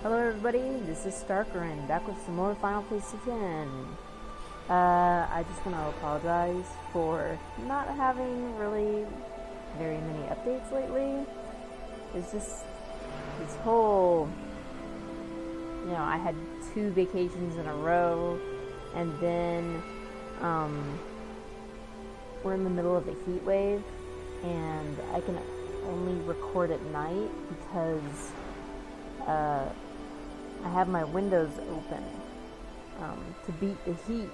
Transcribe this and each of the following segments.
Hello everybody, this is Starkerin, back with some more Final Fantasy X. I just want to apologize for not having really very many updates lately. It's just this whole, I had 2 vacations in a row, and then we're in the middle of a heat wave, and I can only record at night because I have my windows open to beat the heat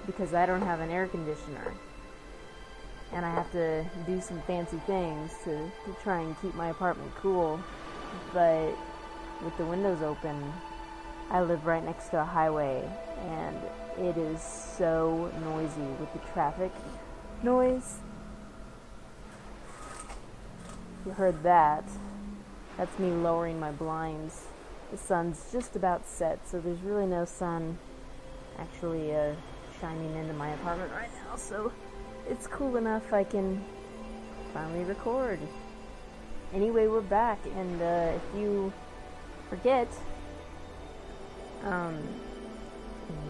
because I don't have an air conditioner, and I have to do some fancy things to try and keep my apartment cool. But with the windows open, I live right next to a highway, and it is so noisy with the traffic noise. You heard that. That's me lowering my blinds. The sun's just about set, so there's really no sun actually shining into my apartment right now, so it's cool enough I can finally record. Anyway, we're back, and if you forget,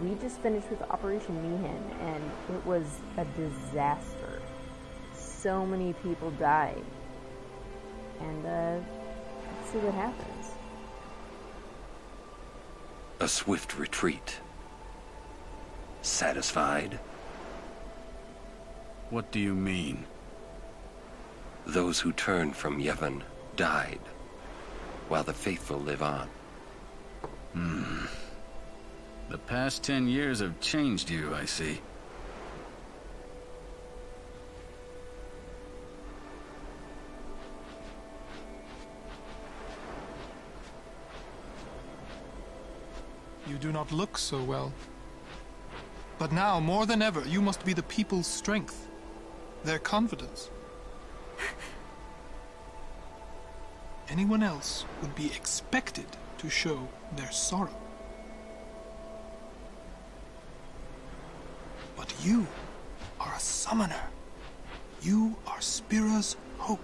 we just finished with Operation Meehan, and it was a disaster. So many people died, and let's see what happens. A swift retreat. Satisfied? What do you mean? Those who turned from Yevon died, while the faithful live on. The past 10 years have changed you, I see. You do not look so well. But now, more than ever, you must be the people's strength, their confidence. Anyone else would be expected to show their sorrow. But you are a summoner. You are Spira's hope.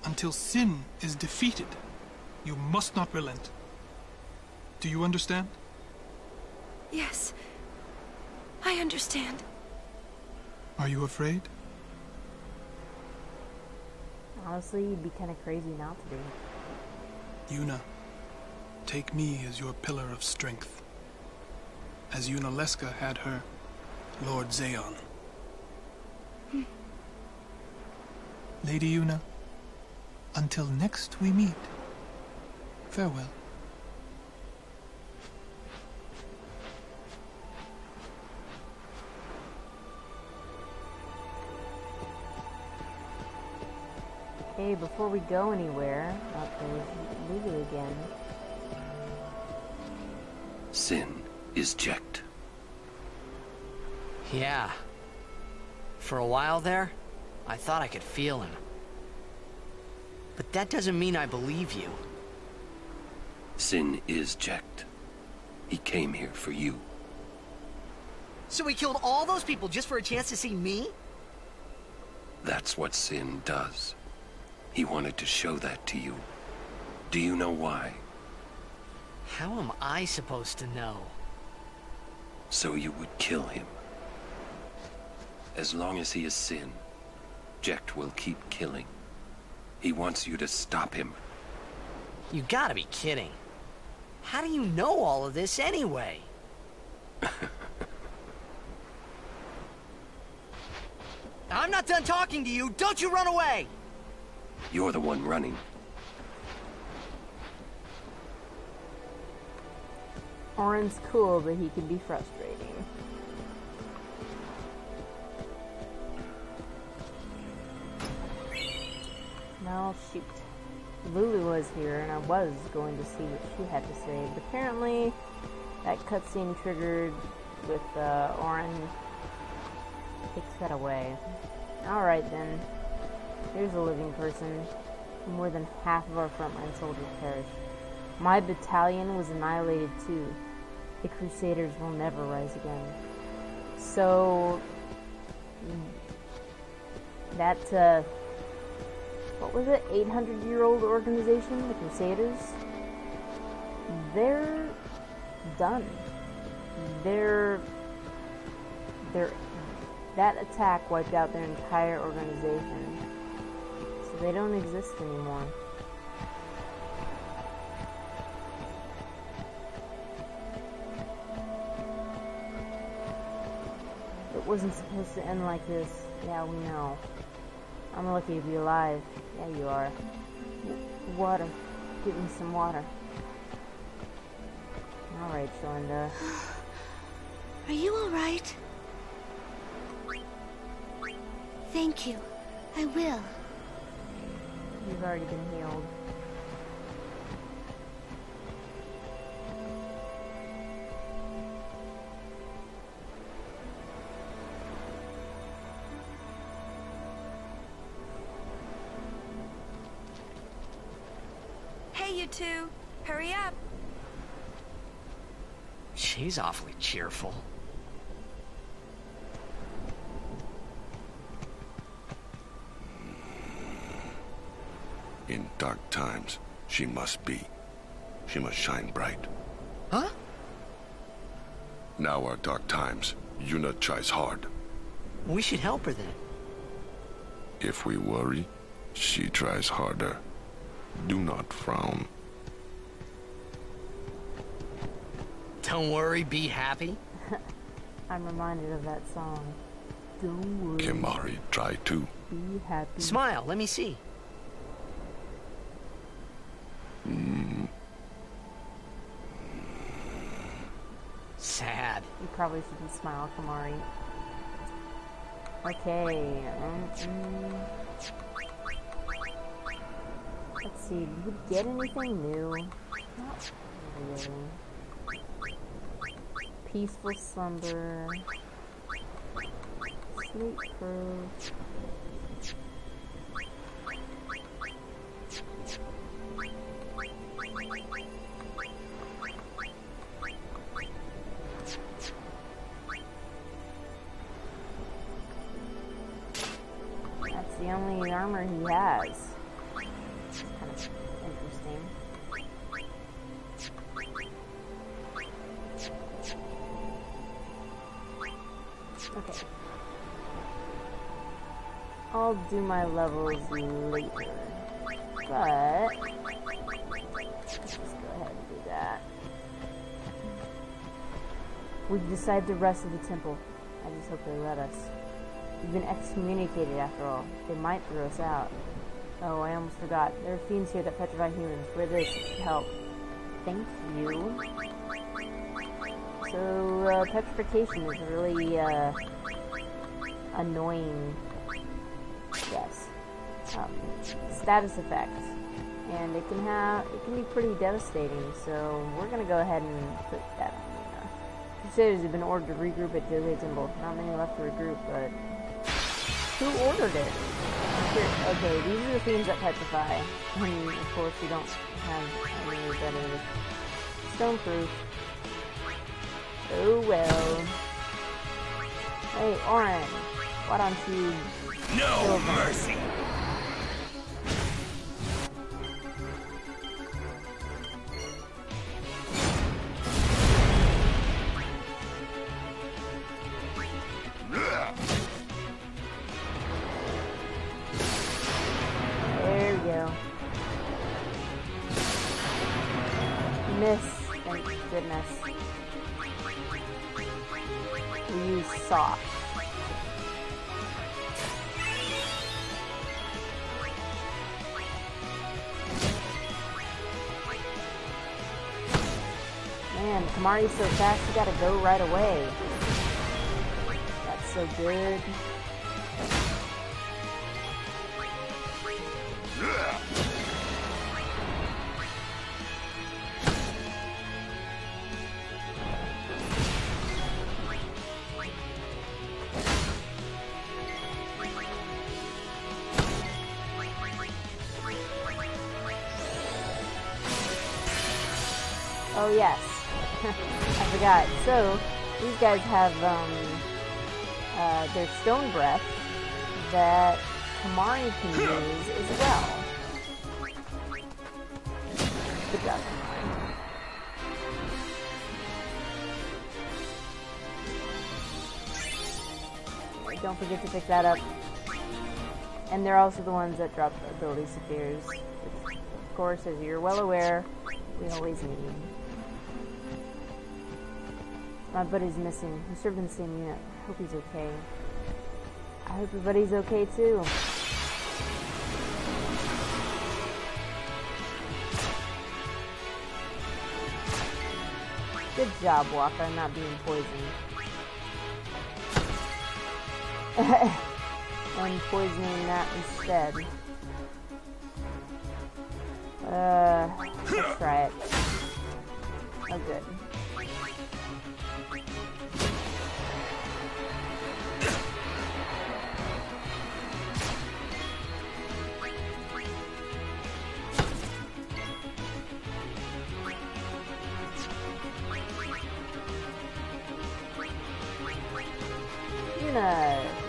Until sin is defeated, you must not relent. Do you understand? Yes, I understand. Are you afraid? Honestly, you'd be kind of crazy not to be. Yuna, take me as your pillar of strength. As Yunalesca had her Lord Zayon. Lady Yuna, until next we meet, farewell. Hey, before we go anywhere, there's Lulu again. Sin is checked. Yeah. For a while there, I thought I could feel him. But that doesn't mean I believe you. Sin is checked. He came here for you. So he killed all those people just for a chance to see me? That's what Sin does. He wanted to show that to you. Do you know why? How am I supposed to know? So you would kill him. As long as he is Sin, Jecht will keep killing. He wants you to stop him. You gotta be kidding. How do you know all of this anyway? I'm not done talking to you! Don't you run away! You're the one running. Orin's cool, but he can be frustrating. Well, shoot. Lulu was here, and I was going to see what she had to say, but apparently that cutscene triggered with Orin takes that away. Alright then. Here's a living person. More than half of our frontline soldiers perished. My battalion was annihilated too. The Crusaders will never rise again. So that what was it, 800-year-old organization, the Crusaders, they're done. That attack wiped out their entire organization. So they don't exist anymore. It wasn't supposed to end like this. Yeah, we know. I'm lucky to be alive. Yeah, you are. Water. Give me some water. Alright, Shonda. Are you alright? Thank you. I will. You've already been healed. Hey, you two. Hurry up. She's awfully cheerful. In dark times, she must be. She must shine bright. Huh? Now are dark times. Yuna tries hard. We should help her then. If we worry, she tries harder. Do not frown. Don't worry, be happy. I'm reminded of that song. Don't worry. Kimari, try too. Be happy. Smile, let me see. Sad. You probably shouldn't smile, Kamari. Okay. Let's see. Did we get anything new? Not really. Peaceful slumber. Sleep proof. That's the only armor he has. It's kind of interesting. Okay. I'll do my levels later. But let's just go ahead and do that. We've decided to rest at the temple. I just hope they let us. We've been excommunicated after all. They might throw us out. Oh, I almost forgot. There are fiends here that petrify humans. We're there to help. Thank you. So, petrification is really, annoying. Yes. Status effects. And it can be pretty devastating, so we're gonna go ahead and put that on Yuna. Crusaders have been ordered to regroup at Djose Temple. Not many left to regroup, but who ordered it? Okay, these are the themes that petrify. And of course we don't have any that are stoneproof. Oh well. Hey, Oren, why don't you... No mercy! There we go. Miss, thank goodness. We use soft. Man, Kamari's so fast, you gotta go right away. That's so good. Oh yes, I forgot. So, these guys have, their stone breath that Kamari can use as well. Good job, Kamari. don't forget to pick that up. And they're also the ones that drop ability spheres, which, of course, as you're well aware, we always need. My buddy's missing. He served in the same unit. I hope he's okay. I hope your buddy's okay too. Good job, Walker, not being poisoned. And poisoning that instead. Let's try it. Oh, good.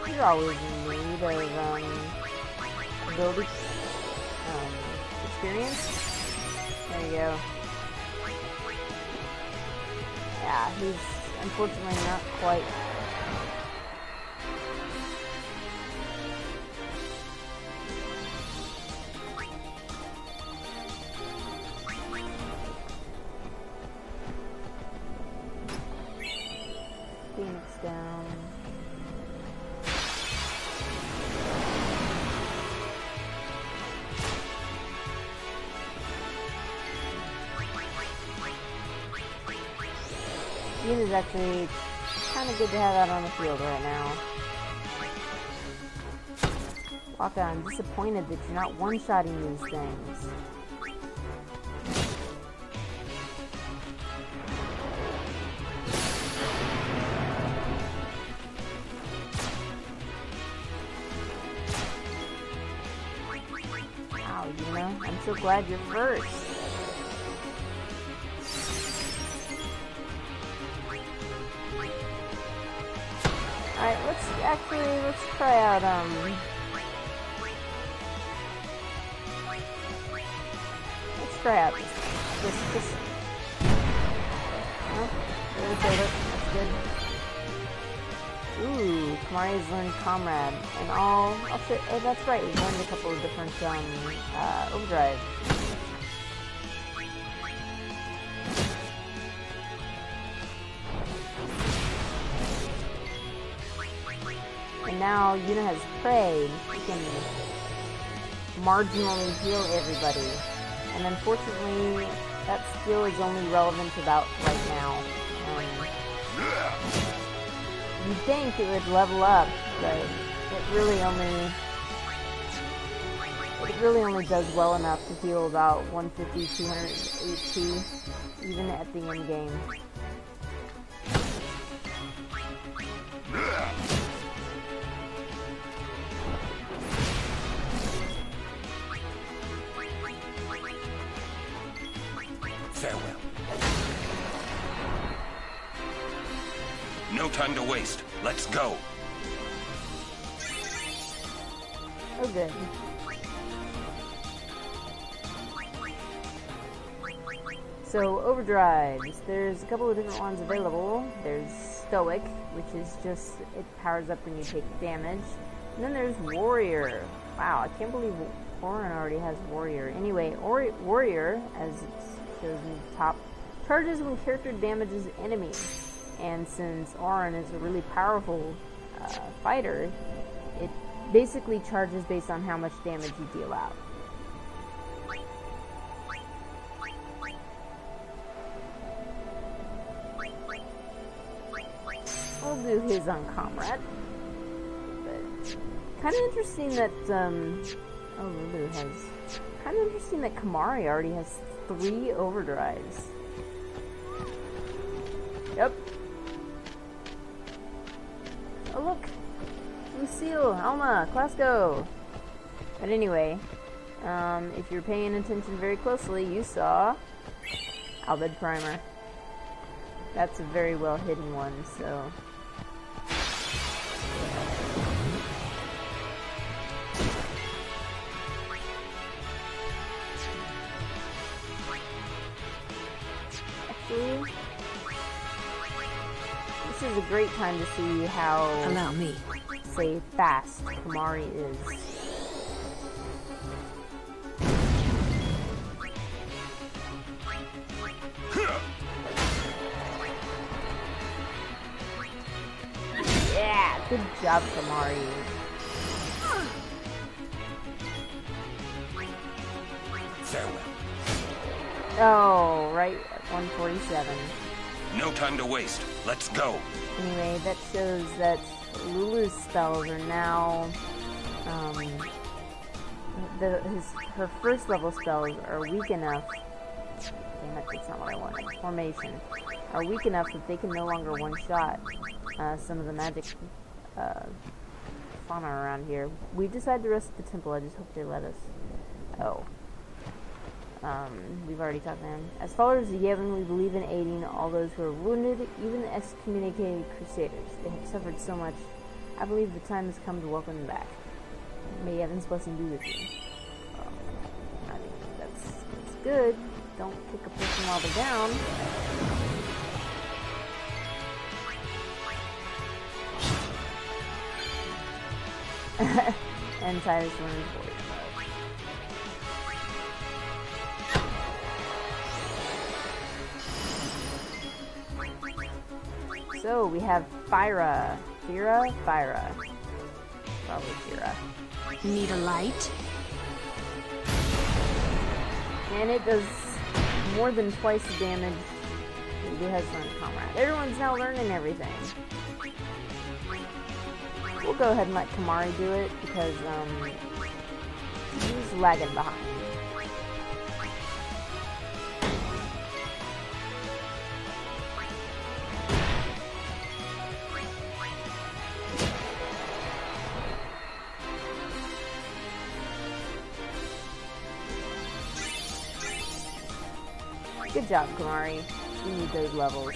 You're always in need of ability experience. There you go. Yeah, he's unfortunately not quite. Phoenix down. It is actually kind of good to have out on the field right now. Waka, I'm disappointed that you're not one-shotting these things. Wow, you know, I'm so glad you're first. Alright, let's try out, let's try out this. Oh, really killed it. That's good. Ooh, Kamari's learned Comrade. And I'll say, oh, that's right, we've learned a couple of different, overdrive. And now Yuna has prey, she can marginally heal everybody. And unfortunately, that skill is only relevant about right now. You'd think it would level up, but it really only does well enough to heal about 150, 200 HP, even at the end game. Farewell. No time to waste. Let's go. Oh, good. So, overdrives. There's a couple of different ones available. There's Stoic, which is just, it powers up when you take damage. And then there's Warrior. Wow, I can't believe Orin already has Warrior. Anyway, Warrior, as it shows in the top, charges when character damages enemies. And since Orin is a really powerful fighter, it basically charges based on how much damage you deal out. We'll do his on Comrade. But kind of interesting that Lulu has. Kind of interesting that Kamari already has 3 overdrives. Yep. Oh look, Lucille, Alma, Clasco. But anyway, if you're paying attention very closely, you saw Albed Primer. That's a very well hidden one, so. Actually, this is a great time to see how, Allow me. say, fast Kamari is. Yeah, good job, Kamari. Farewell. Oh, right at 147. No time to waste. Let's go. Anyway, that shows that Lulu's spells are now, her first level spells are weak enough. Damn it, that's not what I wanted. Formation are weak enough that they can no longer one-shot some of the magic fauna around here. We decided to rest at the temple. I just hope they let us. Oh. We've already talked to him. As followers of Yevon, we believe in aiding all those who are wounded, even the excommunicated crusaders. They have suffered so much. I believe the time has come to welcome them back. May Yevon's blessing be with you. I mean, that's good. Don't kick a person while they're down. And Titus learns voice. So we have Fyra. Fyra? Probably Fyra. Need a light? And it does more than twice the damage it has learned Comrade. Everyone's now learning everything. We'll go ahead and let Kamari do it because he's lagging behind. Good job, Kamari. You need those levels.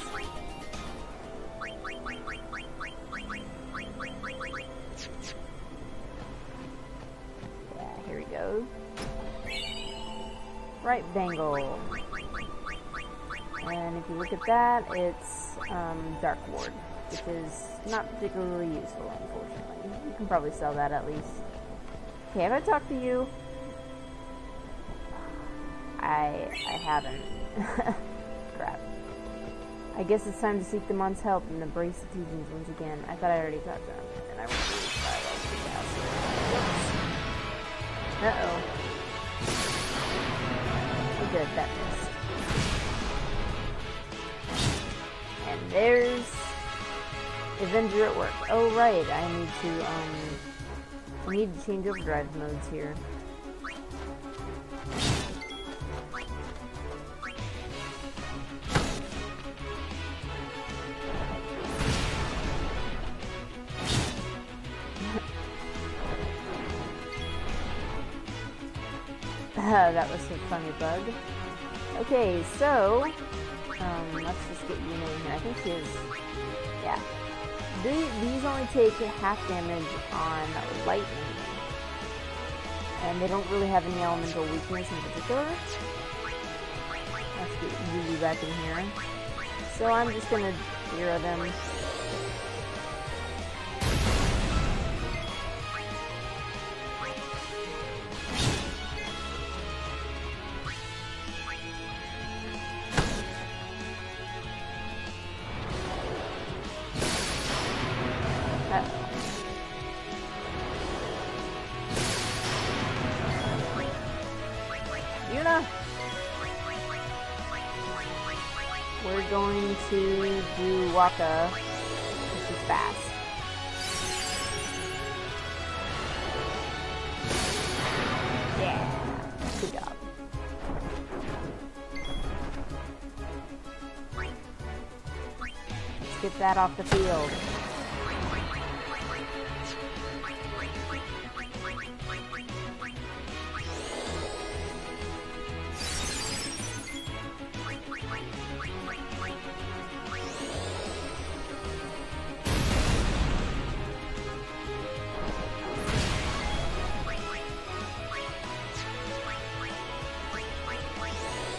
Yeah, here we go. Right bangle. And if you look at that, it's Dark Ward, which is not particularly useful, unfortunately. You can probably sell that at least. Okay, have I talked to you? I haven't. Crap. I guess it's time to seek the month's help and embrace the teachings once again. I thought I already talked to him, and I went through this dialogue too fast. Uh-oh. Oh good, that missed. And there's Avenger at work. Oh right, I need to change overdrive modes here. That was a funny bug. Okay, so, let's just get you in here. I think she is, yeah. These only take half damage on lightning. And they don't really have any elemental weakness in particular. Let's get Lulu back in here. So I'm just gonna zero them. We're going to do Waka, which is fast. Yeah, good job. Let's get that off the field.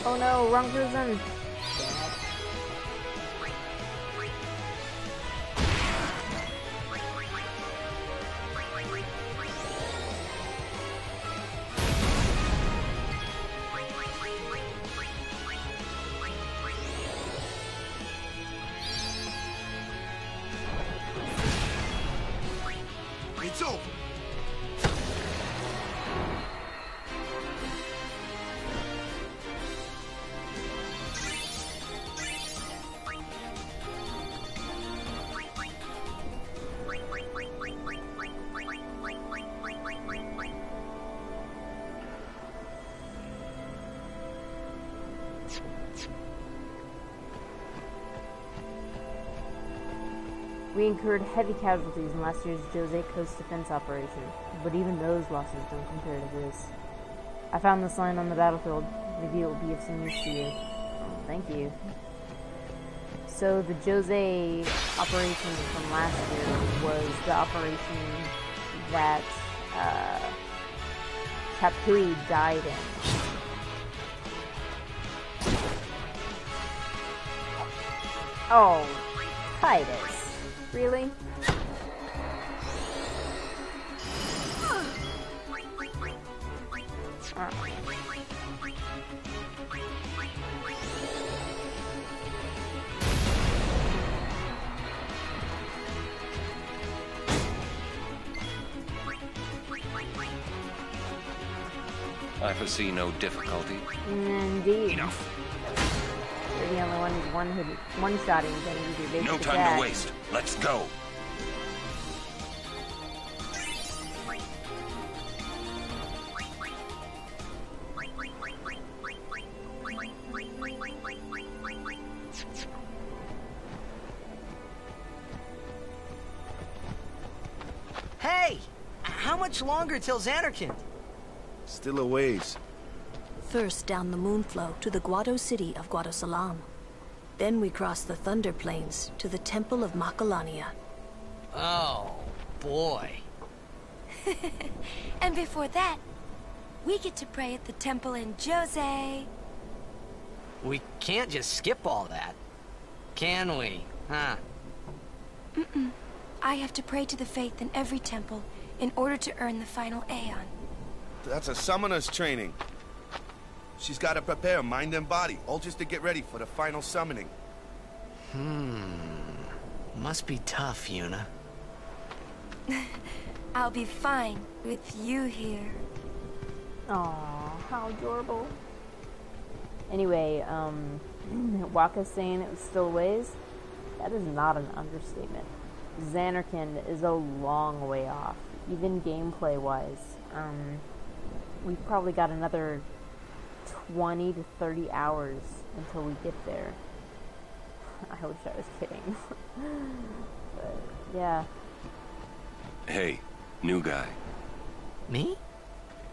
Oh no, wrong prison. We incurred heavy casualties in last year's Djose Coast Defense operation, but even those losses don't compare to this. I found this line on the battlefield. Maybe it will be of some use to you. Oh, thank you. So the Djose operation from last year was the operation that Capui died in. Oh, Titus. Really? I foresee no difficulty. Indeed. Enough. You're the only one who's one-shotting can use your basic No time attack. to waste. Let's go. Hey! How much longer till Xanarkand? Still a ways. First down the Moonflow to the Guado city of Guadosalam. Then we cross the Thunder Plains to the Temple of Makalania. Oh, boy. And before that, we get to pray at the temple in Djose. We can't just skip all that. Can we? Huh? I have to pray to the faith in every temple in order to earn the final Aeon. That's a summoner's training. She's got to prepare mind and body, all just to get ready for the final summoning. Must be tough, Yuna. I'll be fine with you here. Aw, how adorable. Anyway, Waka's saying it was still a ways. That is not an understatement. Xanarkand is a long way off, even gameplay-wise. We've probably got another 20 to 30 hours until we get there. I wish I was kidding. But, yeah. Hey, new guy. Me?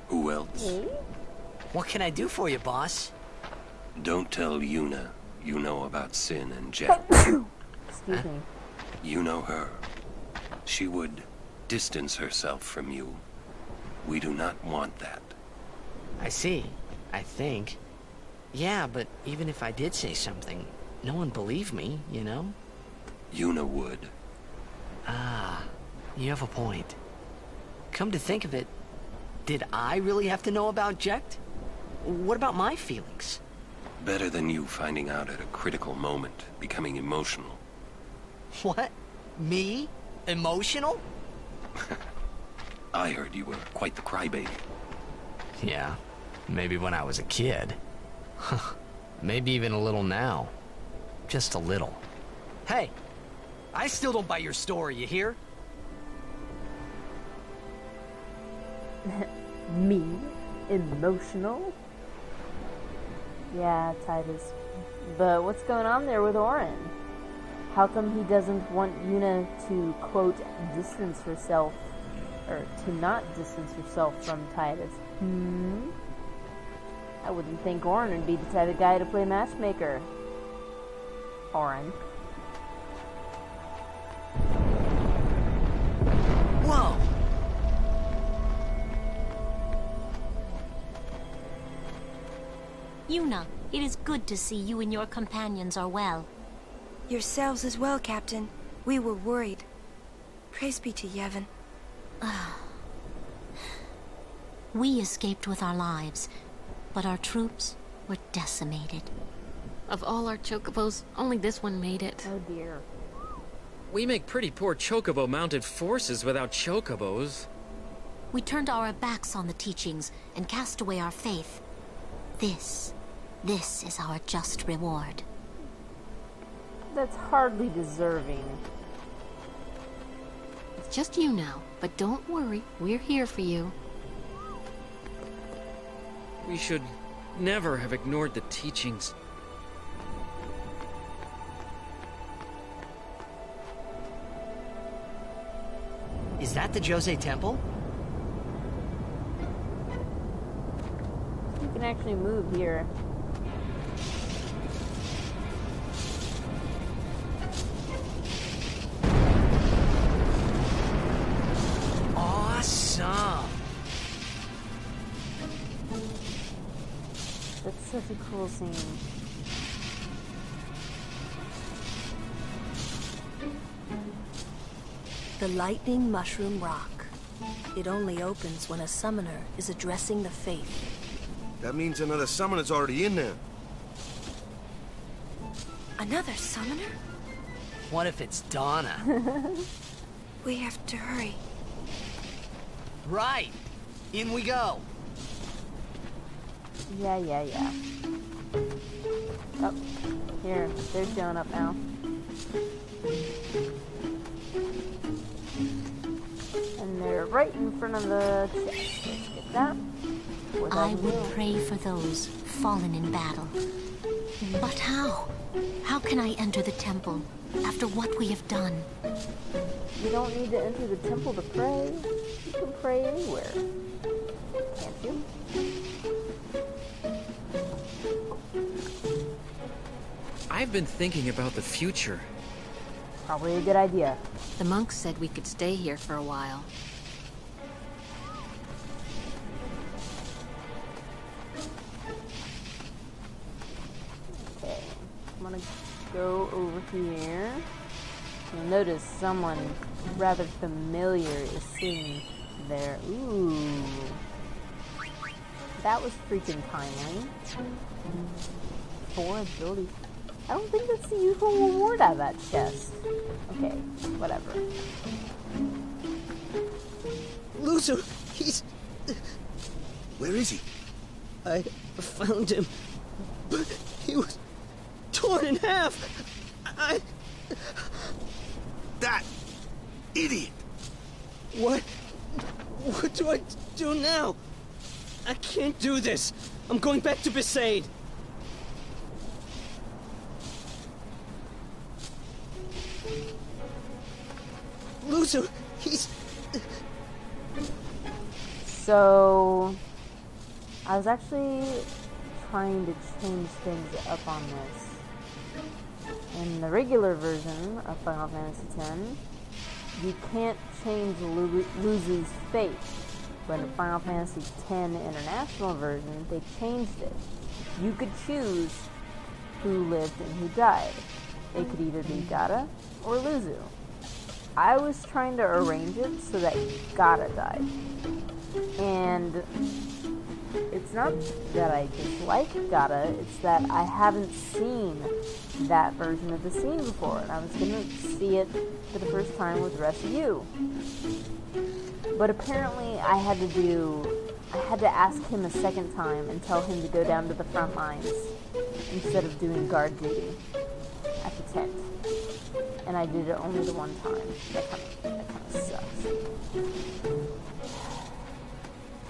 Who else? Me? What can I do for you, boss? Don't tell Yuna you know about Sin and Jet. Excuse me. You know her. She would distance herself from you. We do not want that. I see. I think. Yeah, but even if I did say something, no one believed me, you know? Yuna would. Ah, you have a point. Come to think of it, did I really have to know about Jekt? What about my feelings? Better than you finding out at a critical moment, becoming emotional. What? Me? Emotional? I heard you were quite the crybaby. Yeah, maybe when I was a kid. Maybe even a little now. Just a little. Hey, I still don't buy your story, you hear? Me? Emotional? Yeah, Titus. But what's going on there with Orin? How come he doesn't want Yuna to, quote, distance herself, or to not distance herself from Titus? I wouldn't think Orin would be the type of guy to play matchmaker. Orin. Whoa! Yuna, it is good to see you and your companions are well. Yourselves as well, Captain. We were worried. Praise be to Yevon. We escaped with our lives, but our troops were decimated. Of all our chocobos, only this one made it. Oh dear. We make pretty poor chocobo-mounted forces without chocobos. We turned our backs on the teachings and cast away our faith. This is our just reward. That's hardly deserving. It's just you now, but don't worry, we're here for you. We should never have ignored the teachings. Is that the Djose temple? You can actually move here. Awesome! That's such a cool scene. The lightning mushroom rock. It only opens when a summoner is addressing the faith. That means another summoner's already in there. Another summoner? What if it's Donna? We have to hurry. Right! In we go! Yeah. Oh, here. They're showing up now. And they're right in front of the chest. Let's get that. I would pray for those fallen in battle. But how? How can I enter the temple after what we have done? You don't need to enter the temple to pray. You can pray anywhere. Can't you? I've been thinking about the future. Probably a good idea. The monks said we could stay here for a while. Okay, I'm gonna go over here. You'll notice someone rather familiar is sitting there. Ooh. That was freaking timely. 4 ability. I don't think that's the usual reward out of that chest. Okay, whatever. Loser, he's... Where is he? I found him, but he was torn in half. That idiot! What do I do now? I can't do this. I'm going back to Besaid. Loser, he's... So, I was actually trying to change things up on this. In the regular version of Final Fantasy X, you can't change Luzu's fate. But in Final Fantasy X International version, they changed it. You could choose who lived and who died. It could either be Gata or Luzu. I was trying to arrange it so that Gata died. And it's not that I dislike Gata, it's that I haven't seen that version of the scene before, and I was going to see it for the first time with the rest of you. But apparently I had to ask him a second time and tell him to go down to the front lines instead of doing guard duty at the tent. And I did it only the one time. That kind of sucks.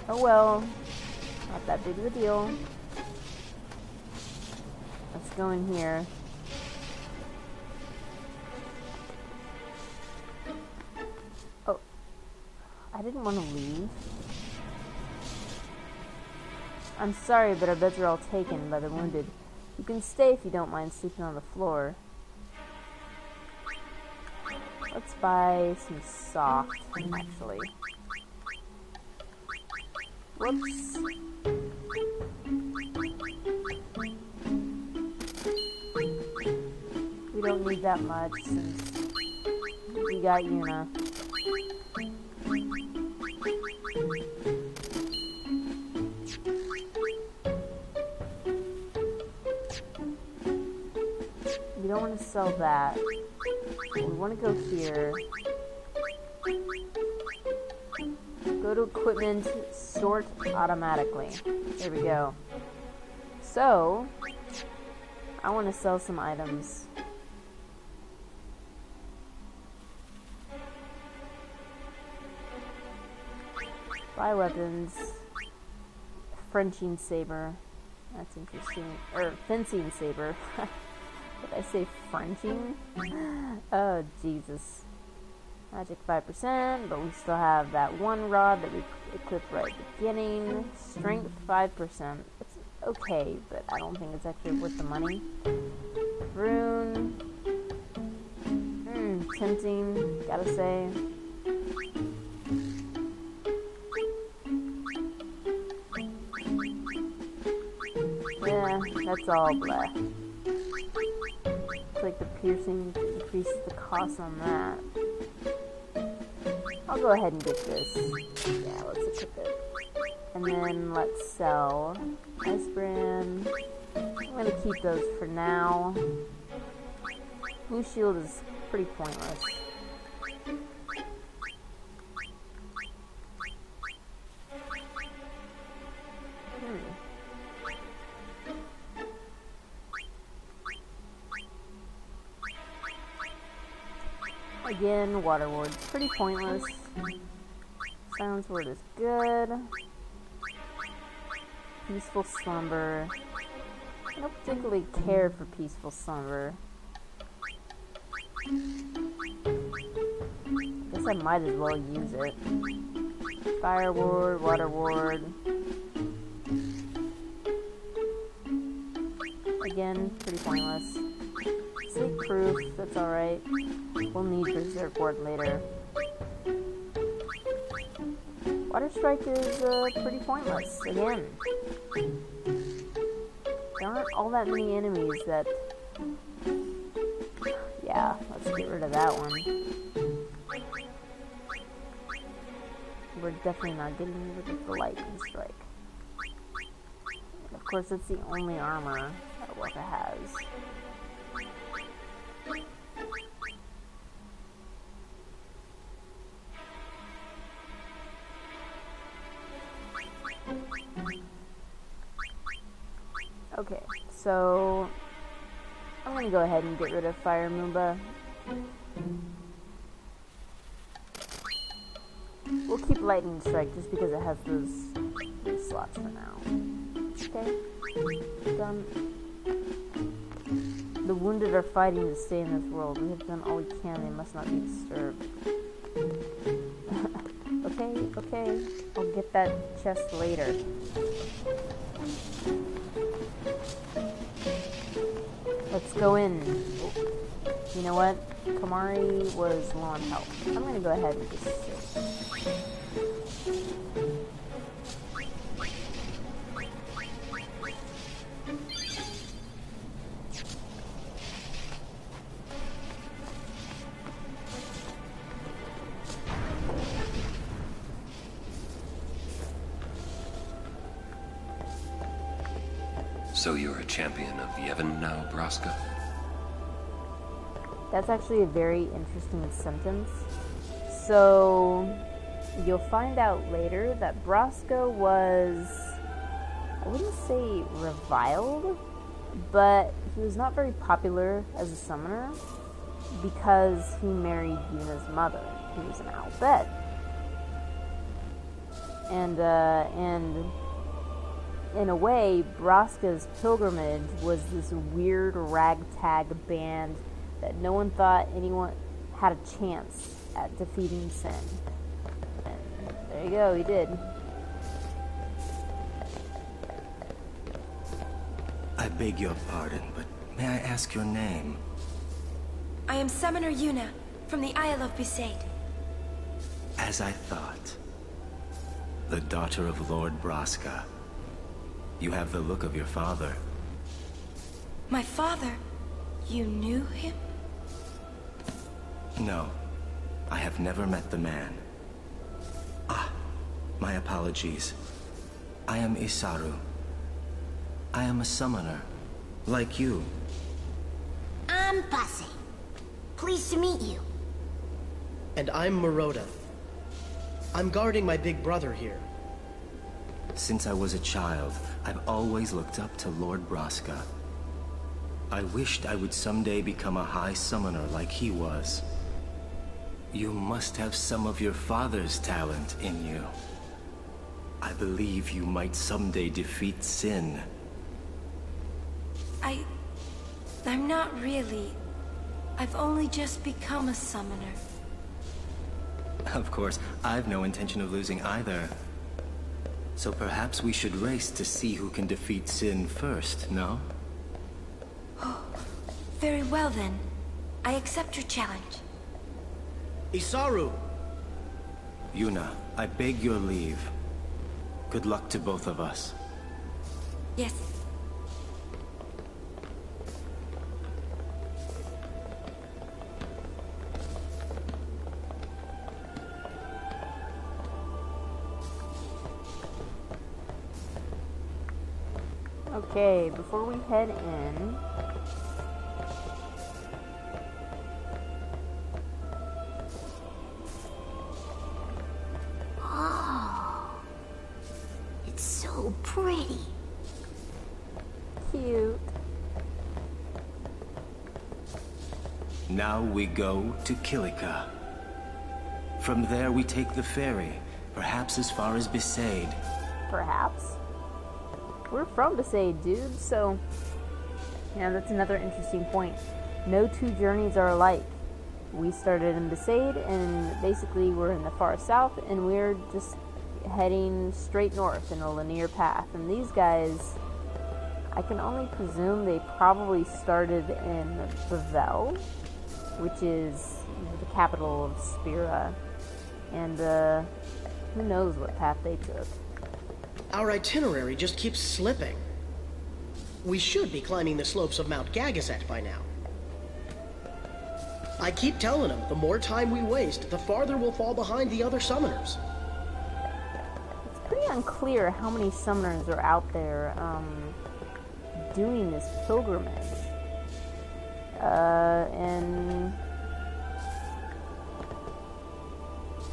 Oh well, not that big of a deal. Let's go in here. Oh, I didn't want to leave. I'm sorry, but our beds are all taken by the wounded. You can stay if you don't mind sleeping on the floor. Let's buy some soft, actually. Whoops. We don't need that much since we got Yuna. We don't want to sell that. We want to go here. Go to equipment, sort automatically. There we go. So, I want to sell some items. Buy weapons. Frenching saber. That's interesting. Or fencing saber. Did I say Frenching? Oh, Jesus. Magic 5%, but we still have that one rod that we equipped right at the beginning. Strength 5%. It's okay, but I don't think it's actually worth the money. Rune. Tempting, gotta say. Yeah, that's all blah. It's like the piercing increases the cost on that. I'll go ahead and get this. Yeah, let's equip it. And then let's sell Ice Brand. I'm gonna keep those for now. Blue Shield is pretty pointless. Again, Water Ward's pretty pointless. Silence Ward is good. Peaceful Slumber. I don't particularly care for Peaceful Slumber. Guess I might as well use it. Fire Ward, Water Ward. Again, pretty pointless. Sleep Proof, that's alright. We'll need Berserk Ward later. Water Strike is pretty pointless, again. There aren't all that many enemies that... Yeah, let's get rid of that one. We're definitely not getting rid of the Lightning Strike. And of course, it's the only armor that Waka has. Okay, so I'm gonna go ahead and get rid of Fire Moomba. We'll keep Lightning Strike just because it has those slots for now. Okay, done. The wounded are fighting to stay in this world. We have done all we can. They must not be disturbed. Okay. I'll get that chest later. Let's go in. You know what? Kamari was low on health. I'm gonna go ahead and just sit. So you're a champion of Yevon now, Braska? That's actually a very interesting sentence. So, you'll find out later that Braska was, I wouldn't say reviled, but he was not very popular as a summoner because he married Yuna's mother, who was an Al Bhed. And in a way, Braska's pilgrimage was this weird ragtag band that no one thought anyone had a chance at defeating Sin. And there you go, he did. I beg your pardon, but may I ask your name? I am Summoner Yuna, from the Isle of Besaid. As I thought. The daughter of Lord Braska. You have the look of your father. My father? You knew him? No. I have never met the man. Ah, my apologies. I am Isaru. I am a summoner, like you. I'm Pase. Pleased to meet you. And I'm Maroda. I'm guarding my big brother here. Since I was a child, I've always looked up to Lord Braska. I wished I would someday become a high summoner like he was. You must have some of your father's talent in you. I believe you might someday defeat Sin. I'm not really. I've only just become a summoner. Of course, I've no intention of losing either. So perhaps we should race to see who can defeat Sin first, no? Very well then. I accept your challenge. Isaru! Yuna, I beg your leave. Good luck to both of us. Yes. Okay, before we head in, Oh, it's so pretty. Cute. Now we go to Kilika. From there we take the ferry, perhaps as far as Besaid. Perhaps. We're from Besaid, dude, so... Yeah, that's another interesting point. No two journeys are alike. We started in Besaid, and basically we're in the far south, and we're just heading straight north in a linear path. And these guys, I can only presume they probably started in Bavel, which is the capital of Spira. And, who knows what path they took. Our itinerary just keeps slipping. We should be climbing the slopes of Mount Gagazet by now. I keep telling him, the more time we waste, the farther we'll fall behind the other summoners. It's pretty unclear how many summoners are out there, doing this pilgrimage. And...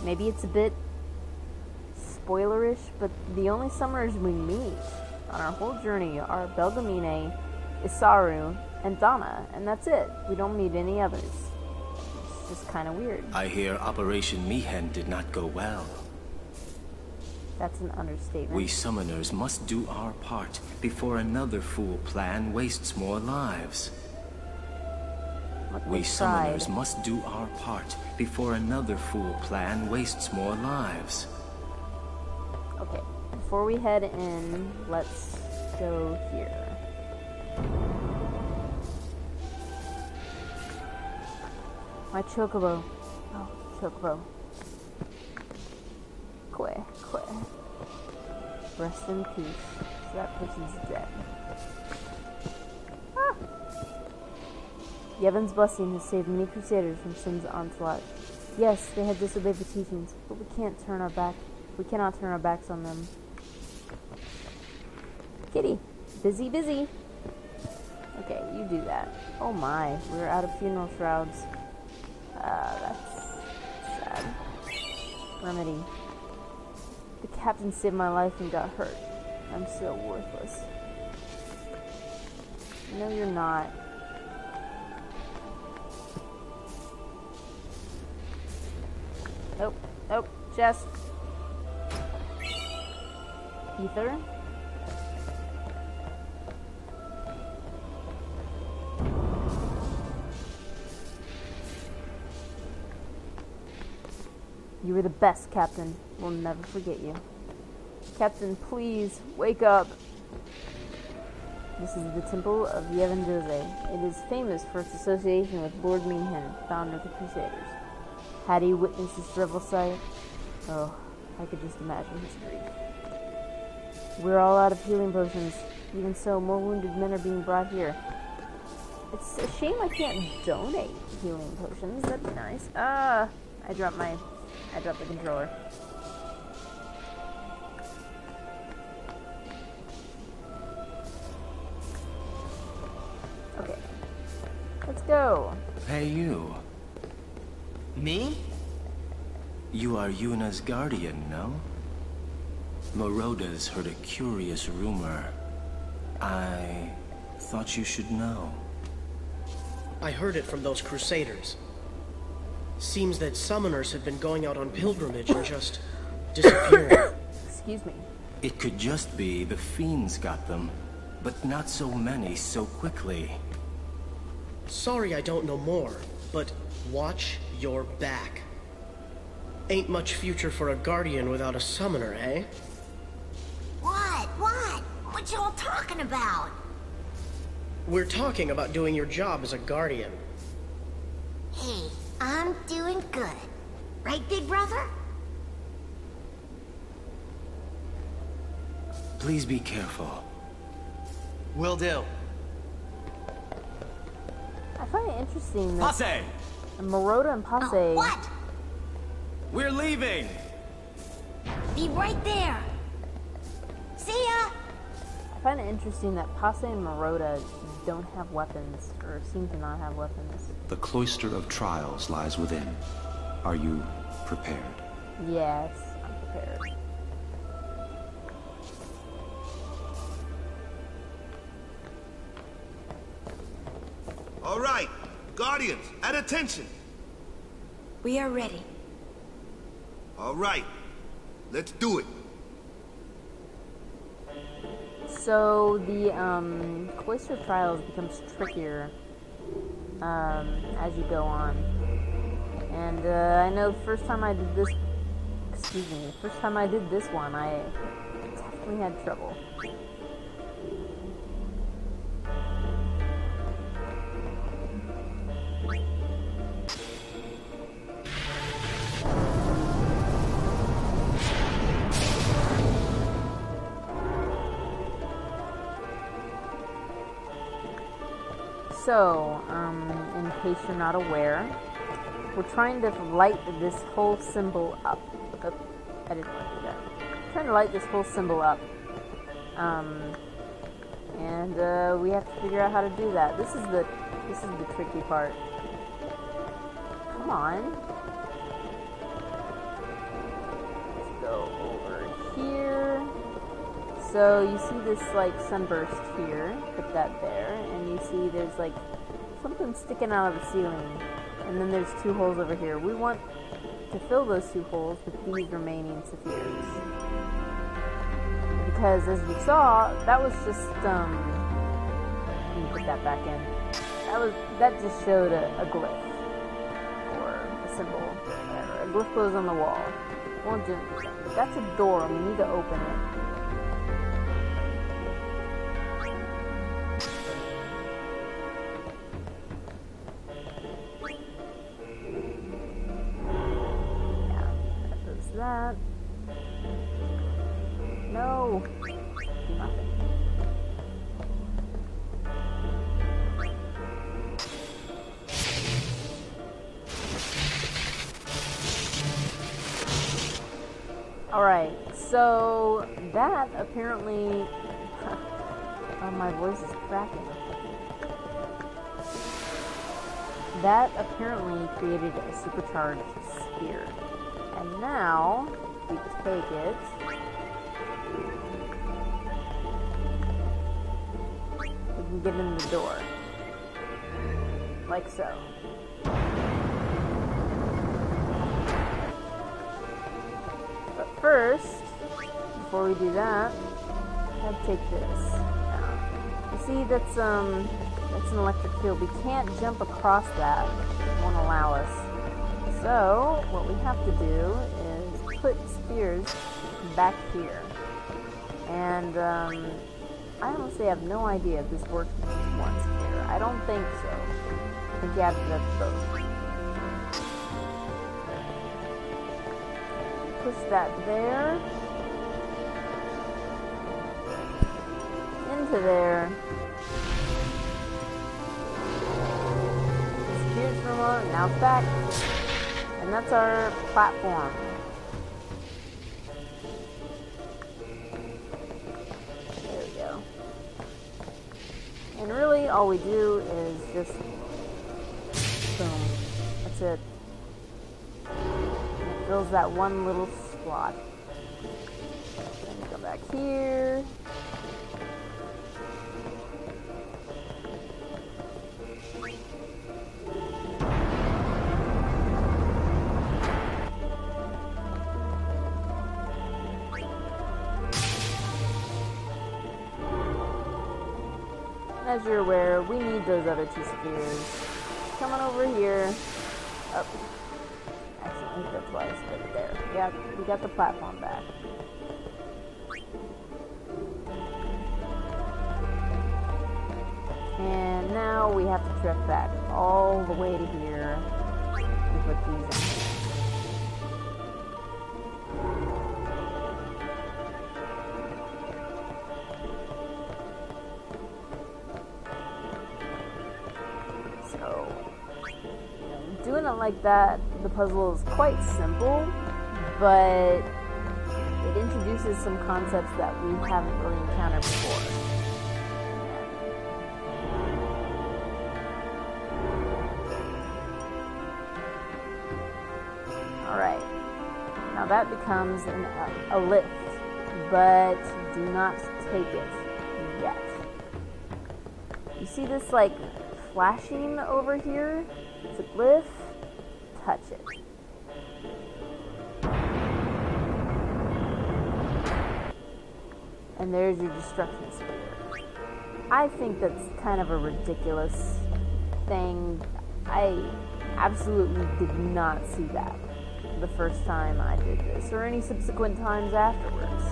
maybe it's a bit spoilerish, but the only summoners we meet on our whole journey are Belgamine, Isaru, and Donna, and that's it. We don't meet any others. It's just kind of weird. I hear Operation Mihen did not go well. That's an understatement. We summoners must do our part before another fool plan wastes more lives. We summoners must do our part before another fool plan wastes more lives. Okay, before we head in, let's go here. My chocobo. Oh, chocobo. Quay. Rest in peace. So that person's dead. Ah! Yevon's blessing has saved many crusaders from Sin's onslaught. Yes, they had disobeyed the teachings, but we cannot turn our backs on them. Kitty, busy. Okay, you do that. Oh my, we're out of funeral shrouds. That's sad. Remedy. The captain saved my life and got hurt. I'm so worthless. No, you're not. Nope, chest. Ether. You were the best, Captain. We'll never forget you. Captain, please, wake up. This is the Temple of Yevon Djose. It is famous for its association with Lord Mihen, founder of the Crusaders. Had he witnessed this dreadful sight? Oh, I could just imagine his grief. We're all out of healing potions. Even so, more wounded men are being brought here. It's a shame I can't donate healing potions. That'd be nice. I dropped the controller. Okay. Let's go. Hey, you. Me? You are Yuna's guardian, no? Moroda's heard a curious rumor. I thought you should know. I heard it from those crusaders. Seems that summoners have been going out on pilgrimage and just disappearing. Excuse me. It could just be the fiends got them, but not so many so quickly. Sorry I don't know more, but watch your back. Ain't much future for a guardian without a summoner, eh? What? What? What you all talking about? We're talking about doing your job as a guardian. Hey, I'm doing good. Right, big brother? Please be careful. Will do. I find it interesting that Passe! Maroda and Passe... Oh, what? We're leaving! Be right there. See ya! I find it interesting that Passe and Maroda don't have weapons, or seem to not have weapons. The cloister of trials lies within. Are you prepared? Yes, I'm prepared. All right, Guardians, at attention. We are ready. All right, let's do it. So the Cloister Trials becomes trickier as you go on, and I know the first time I did this, first time I did this one, I definitely had trouble. So, in case you're not aware, we're trying to light this whole symbol up. Oh, I didn't want to do that. We're trying to light this whole symbol up. And we have to figure out how to do that. This is the tricky part. Come on. Let's go over here. So you see this like sunburst here, put that there, and you see there's like something sticking out of the ceiling, and then there's two holes over here. We want to fill those two holes with these remaining sapphires. Because as you saw, that was just, let me put that back in. That just showed a glyph, or a symbol, whatever. A glyph goes on the wall. Won't do anything. That's a door, and we need to open it. That. No. Nothing. Alright, so that apparently... oh, my voice is cracking. That apparently created a supercharged sphere. And now, we take it, we can get in the door, like so. But first, before we do that, I have to take this. Now, you see that's an electric field. We can't jump across that. It won't allow us. So, what we have to do is put spheres back here. And, I honestly have no idea if this works with just one sphere. I don't think so. I think you have to have both. Push that there. Into there. Spheres for a moment, now it's back. And that's our platform. There we go. And really, all we do is just boom. That's it. And it fills that one little slot. Then we go back here. As you're aware, we need those other two spheres. Come on over here. Oh. Excellent. I think that's why I split it there. Yeah, we got the platform back. And now we have to trek back all the way to here and put these in here. Doing it like that, the puzzle is quite simple, but it introduces some concepts that we haven't really encountered before. Alright, now that becomes a lift, but do not take it yet. You see this like flashing over here? It's a glyph. Touch it. And there's your destruction sphere. I think that's kind of a ridiculous thing. I absolutely did not see that the first time I did this, or any subsequent times afterwards.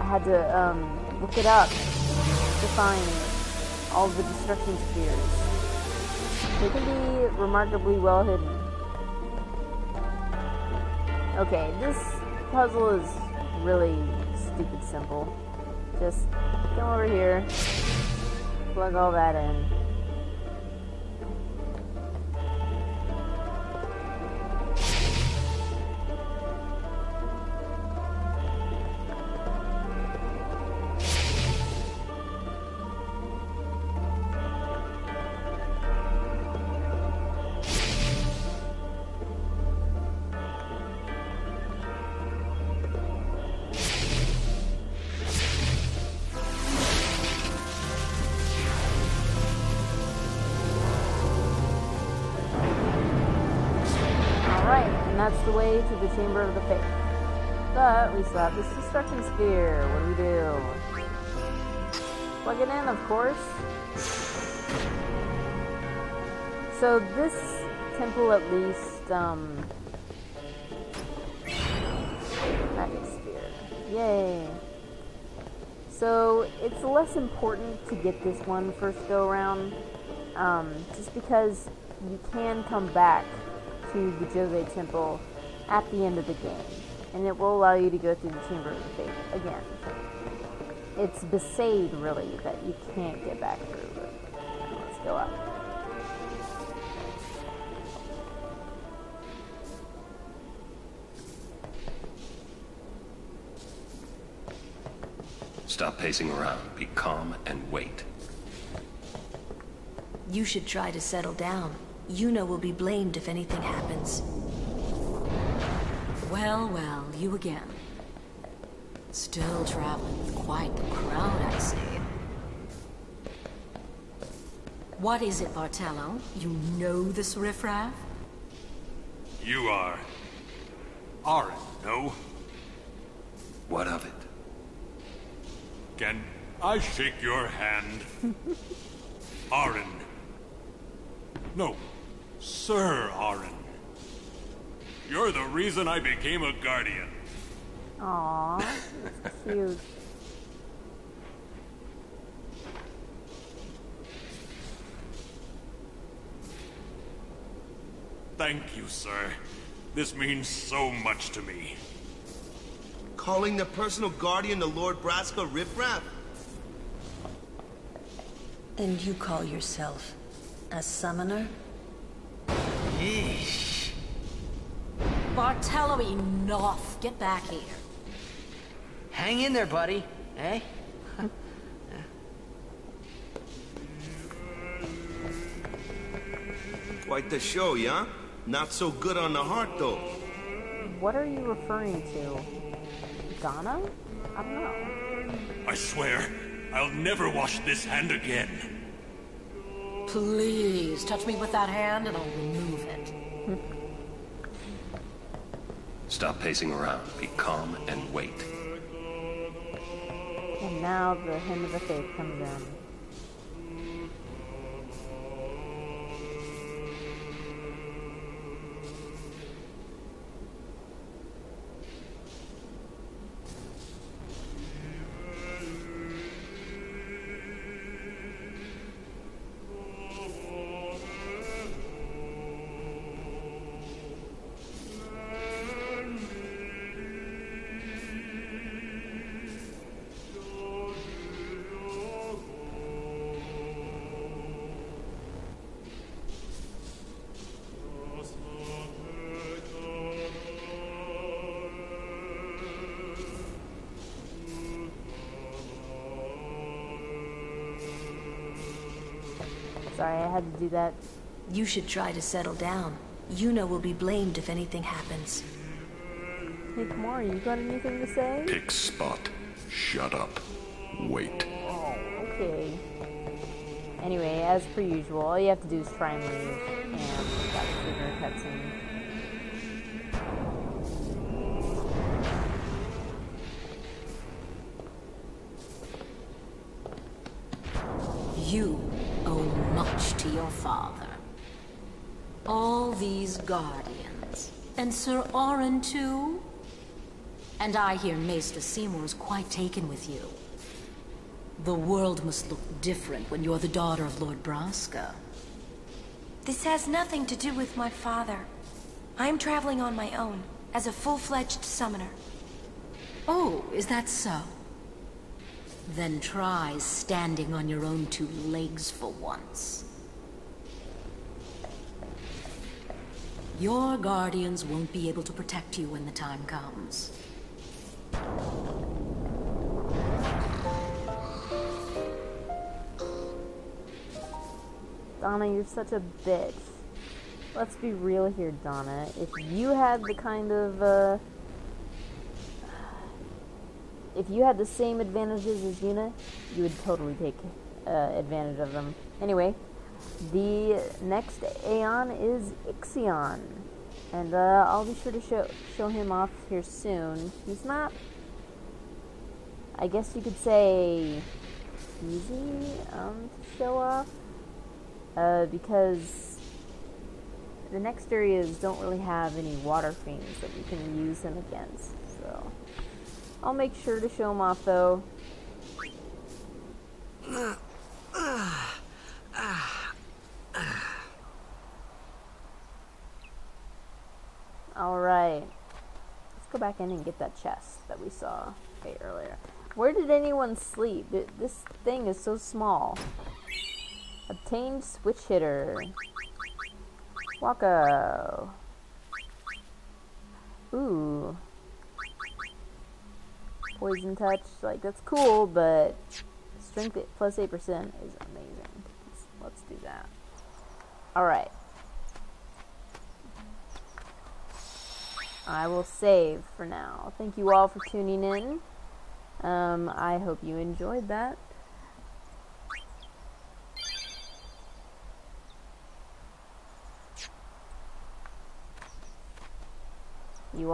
I had to look it up to find all the destruction spheres. They can be remarkably well hidden. Okay, this puzzle is really stupid simple. Just come over here, plug all that in. That's the way to the Chamber of the Faith. But we still have this destruction sphere. What do we do? Plug it in, of course. So this temple at least, magic sphere. Yay. So it's less important to get this one first go around, just because you can come back to the Djose temple at the end of the game, and it will allow you to go through the Chamber of the Faith again. It's Besaid, really, that you can't get back through, but let's go up. Stop pacing around. Be calm and wait. You should try to settle down. Yuna will be blamed if anything happens. Well, well, you again. Still traveling with quite the crowd, I see. What is it, Bartello? You know this riffraff? You are... Arin, no? What of it? Can I shake your hand? Arin. No, Sir Arin. You're the reason I became a guardian. Aww, that's cute. Thank you, sir. This means so much to me. Calling the personal guardian the Lord Braska riffraff? And you call yourself a summoner? Yeesh. Bartello, enough. Get back here. Hang in there, buddy. Eh? Quite the show, yeah? Not so good on the heart, though. What are you referring to? Ghana? I don't know. I swear, I'll never wash this hand again. Please, touch me with that hand and I'll remove it. Stop pacing around. Be calm and wait. And now the hymn of the faith comes in. Sorry, I had to do that. You should try to settle down. Yuna will be blamed if anything happens. Hey, Kamari, you got anything to say? Pick spot. Shut up. Wait. Oh, okay. Anyway, as per usual, all you have to do is try and leave, and that's trigger a cutscene. You owe much to your father. All these guardians. And Sir Orin, too? And I hear Maester Seymour's quite taken with you. The world must look different when you're the daughter of Lord Braska. This has nothing to do with my father. I'm traveling on my own, as a full-fledged summoner. Oh, is that so? Then try standing on your own two legs for once. Your guardians won't be able to protect you when the time comes. Donna, you're such a bitch. Let's be real here, Donna. If you had the kind of, if you had the same advantages as Yuna, you would totally take advantage of them. Anyway, the next Aeon is Ixion. And I'll be sure to show him off here soon. He's not, I guess you could say, easy to show off. Because the next areas don't really have any water fiends that we can use him against. So I'll make sure to show him off, though. Alright. Let's go back in and get that chest that we saw earlier. Where did anyone sleep? This thing is so small. Obtained switch hitter. Wako. Ooh. Poison touch. Like, that's cool, but strength plus 8% is amazing. Let's do that. Alright. I will save for now. Thank you all for tuning in. I hope you enjoyed that.